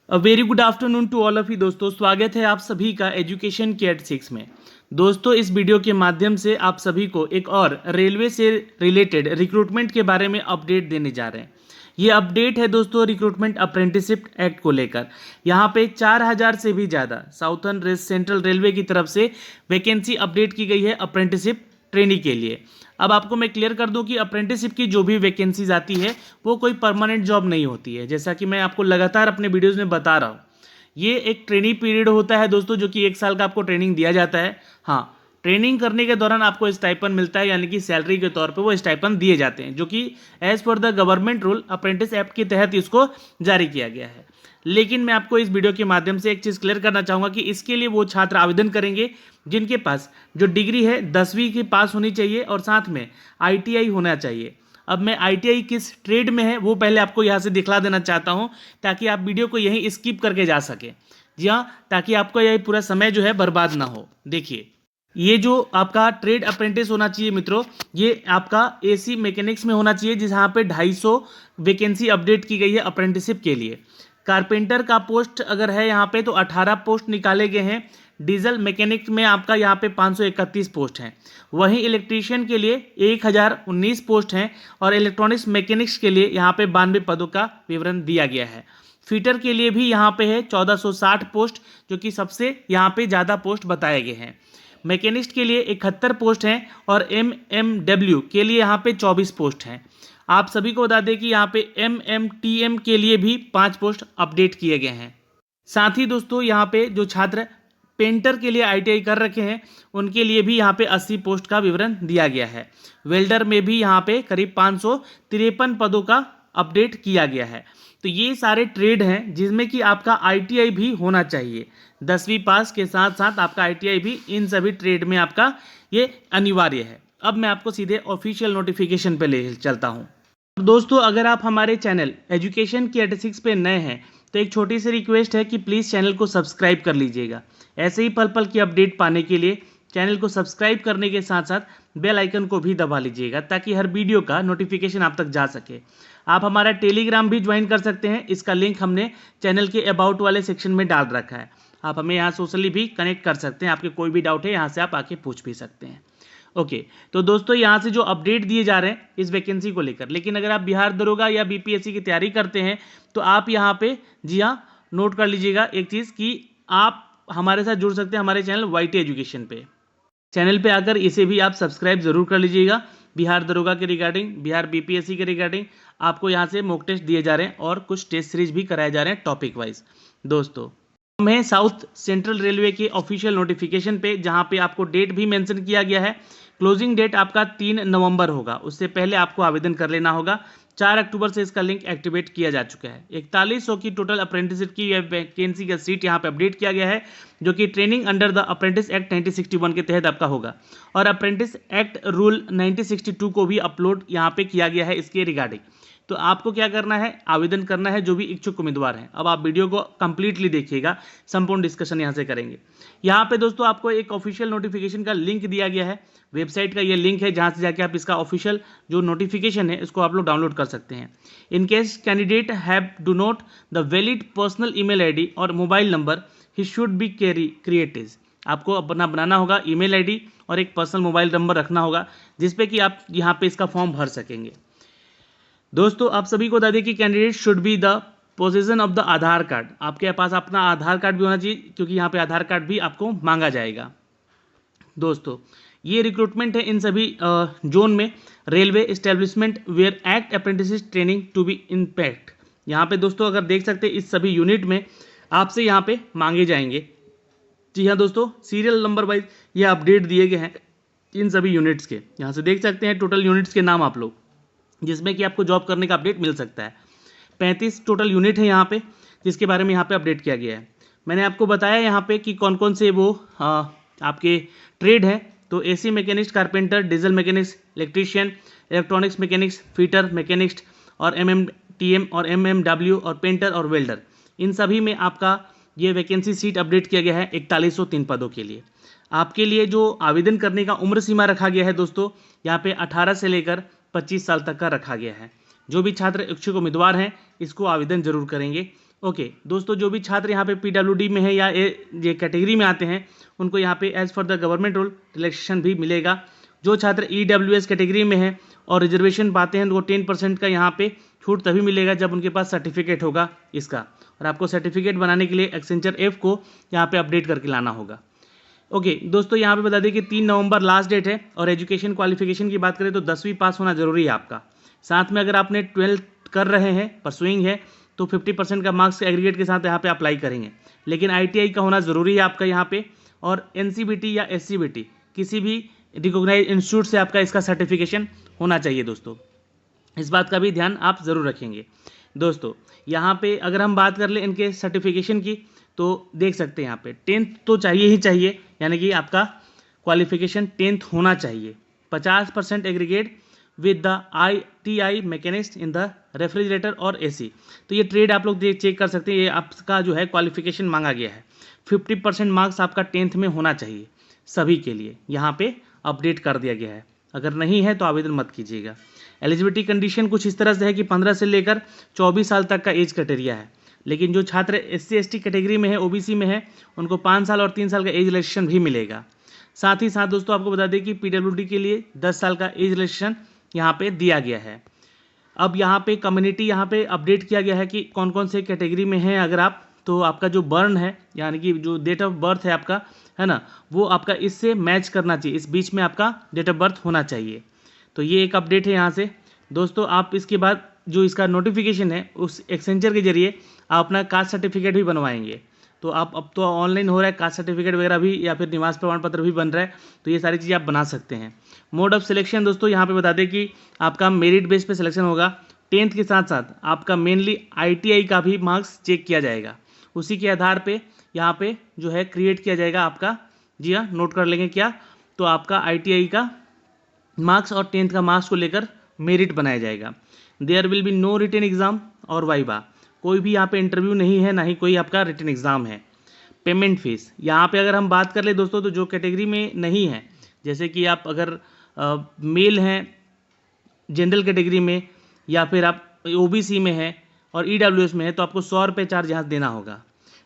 Very good afternoon to all of you दोस्तों। स्वागत है आप सभी का एजुकेशन के एट 6 में। दोस्तों, इस वीडियो के माध्यम से आप सभी को एक और रेलवे से रिलेटेड रिक्रूटमेंट के बारे में अपडेट देने जा रहे हैं। ये अपडेट है दोस्तों रिक्रूटमेंट अप्रेंटिसशिप एक्ट को लेकर। यहाँ पे 4000 से भी ज़्यादा साउथर्न सेंट्रल रेलवे की तरफ से वैकेंसी अपडेट की गई है अप्रेंटिसशिप ट्रेनी के लिए। अब आपको मैं क्लियर कर दूं कि अप्रेंटिसशिप की जो भी वैकेंसीज आती है वो कोई परमानेंट जॉब नहीं होती है, जैसा कि मैं आपको लगातार अपने वीडियोज़ में बता रहा हूँ। ये एक ट्रेनिंग पीरियड होता है दोस्तों, जो कि 1 साल का आपको ट्रेनिंग दिया जाता है। हाँ, ट्रेनिंग करने के दौरान आपको स्टाइपन मिलता है, यानी कि सैलरी के तौर पे वो स्टाइपन दिए जाते हैं, जो कि as per the government rule apprentice act के तहत इसको जारी किया गया है। लेकिन मैं आपको इस वीडियो के माध्यम से एक चीज़ क्लियर करना चाहूँगा कि इसके लिए वो छात्र आवेदन करेंगे जिनके पास जो डिग्री है 10वीं की पास होनी चाहिए और साथ में ITI होना चाहिए। अब मैं ITI किस ट्रेड में है वो पहले आपको यहाँ से दिखला देना चाहता हूँ, ताकि आप वीडियो को यहीं स्किप करके जा सके। जी हाँ, ताकि आपका यह पूरा समय जो है बर्बाद ना हो। देखिए, ये जो आपका ट्रेड अप्रेंटिस होना चाहिए मित्रों, ये आपका AC मैकेनिक्स में होना चाहिए, जहाँ पे 250 वैकेंसी अपडेट की गई है अप्रेंटिसशिप के लिए। कारपेंटर का पोस्ट अगर है यहाँ पे तो 18 पोस्ट निकाले गए हैं। डीजल मैकेनिक में आपका यहाँ पे 531 पोस्ट हैं। वहीं इलेक्ट्रीशियन के लिए 1019 पोस्ट हैं और इलेक्ट्रॉनिक्स मैकेनिक्स के लिए यहाँ पे 92 पदों का विवरण दिया गया है। फिटर के लिए भी यहाँ पे है 1460 पोस्ट, जो कि सबसे यहाँ पे ज़्यादा पोस्ट बताए गए हैं। मैकेनिस्ट के लिए 71 पोस्ट हैं और MMW के लिए यहाँ पे 24 पोस्ट हैं। आप सभी को बता दें कि यहाँ पे MMTM के लिए भी 5 पोस्ट अपडेट किए गए हैं। साथ ही दोस्तों, यहाँ पे जो छात्र पेंटर के लिए ITI कर रखे हैं उनके लिए भी यहाँ पे 80 पोस्ट का विवरण दिया गया है। वेल्डर में भी यहाँ पे करीब 553 पदों का अपडेट किया गया है। तो ये सारे ट्रेड हैं जिसमें कि आपका ITI भी होना चाहिए। 10वीं पास के साथ साथ आपका ITI भी इन सभी ट्रेड में आपका ये अनिवार्य है। अब मैं आपको सीधे ऑफिशियल नोटिफिकेशन पे ले चलता हूँ। दोस्तों, अगर आप हमारे चैनल एजुकेशन की 86 पे नए हैं तो एक छोटी सी रिक्वेस्ट है कि प्लीज़ चैनल को सब्सक्राइब कर लीजिएगा। ऐसे ही पल पल की अपडेट पाने के लिए चैनल को सब्सक्राइब करने के साथ साथ बेल आइकन को भी दबा लीजिएगा, ताकि हर वीडियो का नोटिफिकेशन आप तक जा सके। आप हमारा टेलीग्राम भी ज्वाइन कर सकते हैं, इसका लिंक हमने चैनल के अबाउट वाले सेक्शन में डाल रखा है। आप हमें यहाँ सोशली भी कनेक्ट कर सकते हैं। आपके कोई भी डाउट है यहाँ से आप आके पूछ भी सकते हैं। ओके, तो दोस्तों यहाँ से जो अपडेट दिए जा रहे हैं इस वैकेंसी को लेकर, लेकिन अगर आप बिहार दरोगा या BPSC की तैयारी करते हैं तो आप यहाँ पे जी हाँ नोट कर लीजिएगा एक चीज़ कि आप हमारे साथ जुड़ सकते हैं हमारे चैनल YT एजुकेशन पे। चैनल पे आकर इसे भी आप सब्सक्राइब जरूर कर लीजिएगा। बिहार दरोगा के रिगार्डिंग, बिहार BPSC के रिगार्डिंग आपको यहाँ से मॉक टेस्ट दिए जा रहे हैं और कुछ टेस्ट सीरीज भी कराए जा रहे हैं टॉपिक वाइज। दोस्तों, हम हैं साउथ सेंट्रल रेलवे के ऑफिशियल नोटिफिकेशन पे, जहाँ पे आपको डेट भी मेंशन किया गया है। क्लोजिंग डेट आपका 3 नवंबर होगा, उससे पहले आपको आवेदन कर लेना होगा। 4 अक्टूबर से इसका लिंक एक्टिवेट किया जा चुका है। 4100 की टोटल अप्रेंटिसशिप की वैकेंसी का सीट यहाँ पे अपडेट किया गया है, जो कि training under the apprentice act 1961 के तहत आपका होगा। और अप्रेंटिस एक्ट रूल 1962 को भी अपलोड यहाँ पे किया गया है इसके रिगार्डिंग। तो आपको क्या करना है, आवेदन करना है जो भी इच्छुक उम्मीदवार हैं। अब आप वीडियो को कंप्लीटली देखिएगा, संपूर्ण डिस्कशन यहाँ से करेंगे। यहाँ पे दोस्तों आपको एक ऑफिशियल नोटिफिकेशन का लिंक दिया गया है, वेबसाइट का ये लिंक है, जहाँ से जाके आप इसका ऑफिशियल जो नोटिफिकेशन है इसको आप लोग डाउनलोड कर सकते हैं। In case candidate have do not the valid personal email ID और mobile number, he should be created. आपको अपना बनाना होगा ईमेल ID और एक पर्सनल मोबाइल नंबर रखना होगा, जिसपे कि आप यहाँ पे इसका फॉर्म भर सकेंगे। दोस्तों, आप सभी को बता दें कि candidate should be the position of the Aadhaar card. आपके पास अपना आधार कार्ड भी होना चाहिए, क्योंकि यहाँ पे आधार कार्ड भी आपको मांगा जाएगा। दोस्तों, ये रिक्रूटमेंट है इन सभी जोन में railway establishment where act apprentice training to be impact. यहाँ पे दोस्तों अगर देख सकते हैं इस सभी यूनिट में आपसे यहाँ पे मांगे जाएंगे। जी हाँ दोस्तों, सीरियल नंबर वाइज ये अपडेट दिए गए हैं इन सभी यूनिट्स के। यहाँ से देख सकते हैं टोटल यूनिट्स के नाम आप लोग, जिसमें कि आपको जॉब करने का अपडेट मिल सकता है। 35 टोटल यूनिट है यहाँ पे, जिसके बारे में यहाँ पे अपडेट किया गया है। मैंने आपको बताया यहाँ पे कि कौन कौन से वो आपके ट्रेड हैं। तो AC machinist, carpenter, diesel machinist, electrician, electronics mechanics, fitter machinist और MMTM और MMW और पेंटर और वेल्डर, इन सभी में आपका ये वैकेंसी सीट अपडेट किया गया है 4103 पदों के लिए। आपके लिए जो आवेदन करने का उम्र सीमा रखा गया है दोस्तों, यहाँ पे 18 से लेकर 25 साल तक का रखा गया है। जो भी छात्र इच्छुक उम्मीदवार हैं इसको आवेदन जरूर करेंगे। ओके दोस्तों, जो भी छात्र यहाँ पे पीडब्ल्यूडी में है या ये कैटेगरी में आते हैं उनको यहाँ पे as for the government rule relaxation भी मिलेगा। जो छात्र ईडब्ल्यूएस कैटेगरी में है और रिजर्वेशन पाते हैं उनको 10% का यहाँ पे छूट तभी मिलेगा जब उनके पास सर्टिफिकेट होगा इसका, और आपको सर्टिफिकेट बनाने के लिए एक्सेंचर ऐप को यहाँ पे अपडेट करके लाना होगा। ओके दोस्तों, यहाँ पे बता दें कि 3 नवंबर लास्ट डेट है, और एजुकेशन क्वालिफिकेशन की बात करें तो 10वीं पास होना जरूरी है आपका। साथ में अगर आपने 12th कर रहे हैं, परसुइंग है, तो 50% का मार्क्स एग्रीगेट के साथ यहाँ पे अप्लाई करेंगे। लेकिन ITI का होना ज़रूरी है आपका यहाँ पे, और NCBT या SCBT किसी भी रिकॉग्नाइज इंस्टीट्यूट से आपका इसका सर्टिफिकेशन होना चाहिए दोस्तों। इस बात का भी ध्यान आप ज़रूर रखेंगे। दोस्तों यहाँ पे अगर हम बात कर लें इनके सर्टिफिकेशन की, तो देख सकते हैं यहाँ पे 10th तो चाहिए ही चाहिए, यानी कि आपका क्वालिफिकेशन 10th होना चाहिए। 50% aggregate with the ITI machinist in the refrigerator और AC। तो ये ट्रेड आप लोग चेक कर सकते हैं, ये आपका जो है क्वालिफिकेशन मांगा गया है। 50% मार्क्स आपका 10th में होना चाहिए सभी के लिए, यहाँ पे अपडेट कर दिया गया है। अगर नहीं है तो आवेदन मत कीजिएगा। एलिजिबिलिटी कंडीशन कुछ इस तरह से है कि 15 से लेकर 24 साल तक का एज क्राइटेरिया है। लेकिन जो छात्र SC ST कैटेगरी में है, OBC में है, उनको 5 साल और 3 साल का एज रिलैक्सेशन भी मिलेगा। साथ ही साथ दोस्तों आपको बता दें कि PWD के लिए 10 साल का एज रिलैक्सेशन यहाँ पे दिया गया है। अब यहाँ पे कम्युनिटी यहाँ पे अपडेट किया गया है कि कौन कौन से कैटेगरी में है अगर आप, तो आपका जो बर्न है यानी कि जो डेट ऑफ बर्थ है आपका, है ना, वो आपका इससे मैच करना चाहिए, इस बीच में आपका डेट ऑफ बर्थ होना चाहिए। तो ये एक अपडेट है यहाँ से दोस्तों। आप इसके बाद जो इसका नोटिफिकेशन है उस एक्सेंचर के जरिए आप अपना कास्ट सर्टिफिकेट भी बनवाएंगे। तो आप अब तो ऑनलाइन हो रहा है कास्ट सर्टिफिकेट वगैरह भी, या फिर निवास प्रमाण पत्र भी बन रहा है, तो ये सारी चीज़ें आप बना सकते हैं। मोड ऑफ सिलेक्शन दोस्तों यहाँ पे बता दें कि आपका मेरिट बेस पे सिलेक्शन होगा। 10th के साथ साथ आपका मेनली ITI का भी मार्क्स चेक किया जाएगा, उसी के आधार पे यहाँ पे जो है क्रिएट किया जाएगा आपका, जी हाँ नोट कर लेंगे क्या, तो आपका ITI का मार्क्स और 10th का मार्क्स को लेकर मेरिट बनाया जाएगा। There will be no written exam और वाइवा, कोई भी यहाँ पे इंटरव्यू नहीं है, ना ही कोई आपका रिटन एग्जाम है। पेमेंट फीस यहाँ पे अगर हम बात कर ले दोस्तों, तो जो कैटेगरी में नहीं है, जैसे कि आप अगर मेल हैं जनरल कैटेगरी में, या फिर आप OBC में है और EWS में है, तो आपको 100 रुपये चार्ज यहाँ देना होगा।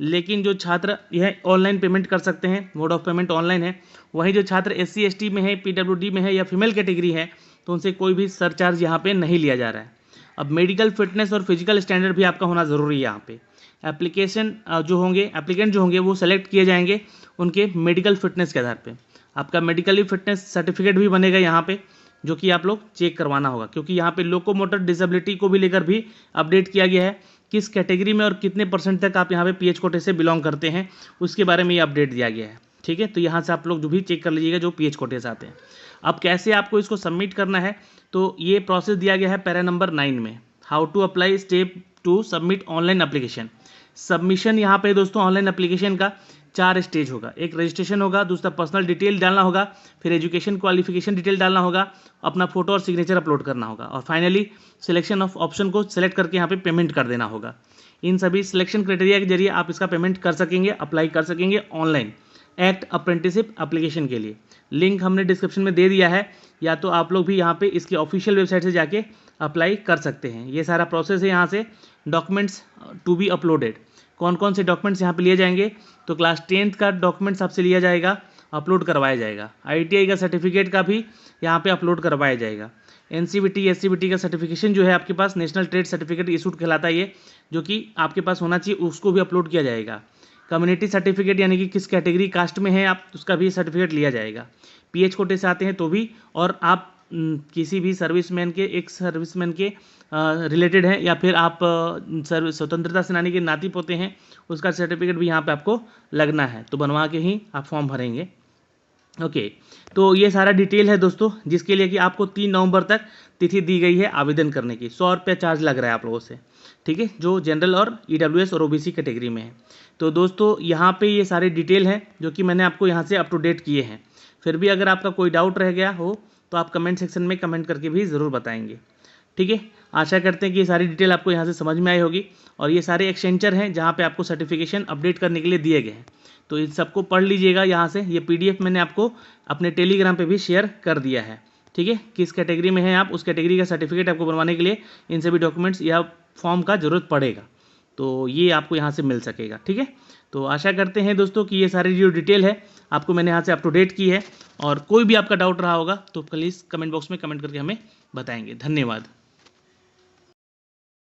लेकिन जो छात्र यह ऑनलाइन पेमेंट कर सकते हैं, मोड ऑफ पेमेंट ऑनलाइन है। वहीं जो छात्र SC ST में है, PWD में है या फीमेल कैटेगरी है, तो उनसे कोई भी सरचार्ज यहाँ पे नहीं लिया जा रहा है। अब मेडिकल फिटनेस और फिजिकल स्टैंडर्ड भी आपका होना ज़रूरी है यहाँ पे। एप्लीकेंट जो होंगे वो सेलेक्ट किए जाएंगे उनके मेडिकल फिटनेस के आधार पे। आपका मेडिकली फिटनेस सर्टिफिकेट भी बनेगा यहाँ पे, जो कि आप लोग चेक करवाना होगा, क्योंकि यहाँ पे लोकोमोटर डिसेबिलिटी को भी लेकर भी अपडेट किया गया है। किस कैटेगरी में और कितने % तक आप यहाँ पे PH कोटे से बिलोंग करते हैं, उसके बारे में ये अपडेट दिया गया है। ठीक है, तो यहाँ से आप लोग जो भी चेक कर लीजिएगा जो PH कोटे से आते हैं। अब कैसे आपको इसको सबमिट करना है, तो ये प्रोसेस दिया गया है पैरा नंबर 9 में। How to apply step 2 submit online application. Submission यहाँ पे दोस्तों ऑनलाइन एप्लीकेशन का 4 स्टेज होगा। एक रजिस्ट्रेशन होगा, दूसरा पर्सनल डिटेल डालना होगा, फिर एजुकेशन क्वालिफिकेशन डिटेल डालना होगा, अपना फोटो और सिग्नेचर अपलोड करना होगा, और फाइनली सिलेक्शन ऑफ ऑप्शन को सिलेक्ट करके यहाँ पे पेमेंट कर देना होगा। इन सभी सिलेक्शन क्राइटेरिया के जरिए आप इसका पेमेंट कर सकेंगे, अप्लाई कर सकेंगे ऑनलाइन एक्ट अप्रेंटिसशिप एप्लीकेशन के लिए। लिंक हमने डिस्क्रिप्शन में दे दिया है, या तो आप लोग भी यहाँ पे इसकी ऑफिशियल वेबसाइट से जाके अप्लाई कर सकते हैं। ये सारा प्रोसेस है। यहाँ से डॉक्यूमेंट्स टू बी अपलोडेड, कौन कौन से डॉक्यूमेंट्स यहाँ पे लिए जाएंगे, तो क्लास 10th का डॉक्यूमेंट्स आपसे लिया जाएगा, अपलोड करवाया जाएगा। ITI का सर्टिफिकेट का भी यहाँ पे अपलोड करवाया जाएगा। NCBT SCBT का सर्टिफिकेशन जो है आपके पास, नेशनल ट्रेड सर्टिफिकेट इशूड कहलाता है ये, जो कि आपके पास होना चाहिए, उसको भी अपलोड किया जाएगा। कम्युनिटी सर्टिफिकेट यानी कि किस कैटेगरी कास्ट में है आप, उसका भी सर्टिफिकेट लिया जाएगा। PH कोटे से आते हैं तो भी, और आप किसी भी सर्विसमैन के, एक सर्विसमैन के रिलेटेड हैं, या फिर आप स्वतंत्रता सेनानी के नाती पोते हैं, उसका सर्टिफिकेट भी यहाँ पे आपको लगना है, तो बनवा के ही आप फॉर्म भरेंगे। ओके, तो ये सारा डिटेल है दोस्तों, जिसके लिए कि आपको 3 नवंबर तक तिथि दी गई है आवेदन करने की। 100 रुपये चार्ज लग रहा है आप लोगों से, ठीक है, जो जनरल और EWS और OBC कैटेगरी में है। तो दोस्तों यहाँ पे ये सारे डिटेल हैं जो कि मैंने आपको यहाँ से अप टू डेट किए हैं। फिर भी अगर आपका कोई डाउट रह गया हो तो आप कमेंट सेक्शन में कमेंट करके भी ज़रूर बताएंगे। ठीक है, आशा करते हैं कि ये सारी डिटेल आपको यहाँ से समझ में आई होगी, और ये सारे एक्सचेंजर हैं जहाँ पे आपको सर्टिफिकेशन अपडेट करने के लिए दिए गए हैं। तो इन सबको पढ़ लीजिएगा यहाँ से। ये PDF मैंने आपको अपने टेलीग्राम पे भी शेयर कर दिया है। ठीक है, किस कैटेगरी में हैं आप, उस कैटेगरी का सर्टिफिकेट आपको बनवाने के लिए इन सभी डॉक्यूमेंट्स या फॉर्म का ज़रूरत पड़ेगा। तो ये आपको यहाँ से मिल सकेगा। ठीक है, तो आशा करते हैं दोस्तों कि ये सारी जो डिटेल है आपको मैंने यहाँ से अप टू डेट की है, और कोई भी आपका डाउट रहा होगा तो प्लीज़ कमेंट बॉक्स में कमेंट करके हमें बताएंगे। धन्यवाद।